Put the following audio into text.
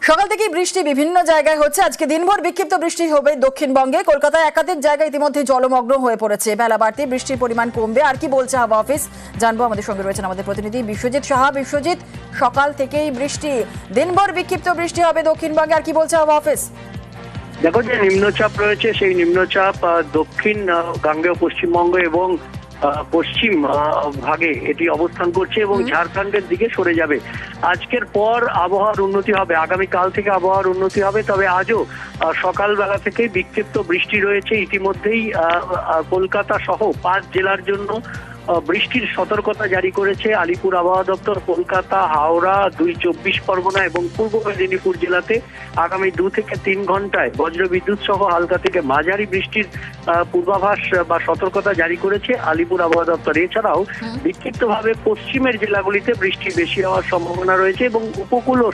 সকাল থেকেই বৃষ্টি বিভিন্ন জায়গায় হচ্ছে। আজকে দিনভর বিক্ষিপ্ত বৃষ্টি হবে দক্ষিণবঙ্গে। কলকাতায় একাধিক জায়গায় ইতিমধ্যে জলমগ্ন হয়ে পড়েছে। বেলা বাড়তে বৃষ্টির পরিমাণ কমবে। আর কি বলছে হাওয়া অফিস জানবো। আমাদের সঙ্গে রয়েছেন আমাদের প্রতিনিধি বিশ্বজিৎ সাহা। বিশ্বজিৎ, সকাল থেকেই বৃষ্টি, দিনভর বিক্ষিপ্ত বৃষ্টি হবে দক্ষিণবঙ্গে, আর কি বলছে হাওয়া অফিস? দেখো, যে নিম্নচাপ রয়েছে সেই নিম্নচাপ দক্ষিণ গাঙ্গেয় পশ্চিমবঙ্গ এবং পশ্চিম ভাগে এটি অবস্থান করছে এবং ঝাড়খণ্ডের দিকে সরে যাবে। আজকের পর আবহাওয়ার উন্নতি হবে, আগামীকাল থেকে আবহাওয়ার উন্নতি হবে। তবে আজও সকালবেলা থেকে বিক্ষিপ্ত বৃষ্টি রয়েছে। ইতিমধ্যেই কলকাতা সহ 5 জেলার জন্য বৃষ্টির সতর্কতা জারি করেছে আলিপুর আবহাওয়া দপ্তর। কলকাতা, হাওড়া, 2 চব্বিশ পরগনা এবং পূর্ব মেদিনীপুর জেলাতে আগামী 2 থেকে 3 ঘন্টায় বজ্রবিদ্যুৎ সহ হালকা থেকে মাঝারি বৃষ্টির পূর্বাভাস বা সতর্কতা জারি করেছে আলিপুর আবহাওয়া দপ্তর। এছাড়াও বিক্ষিপ্তভাবে পশ্চিমের জেলাগুলিতে বৃষ্টি বেশি হওয়ার সম্ভাবনা রয়েছে এবং উপকূল ও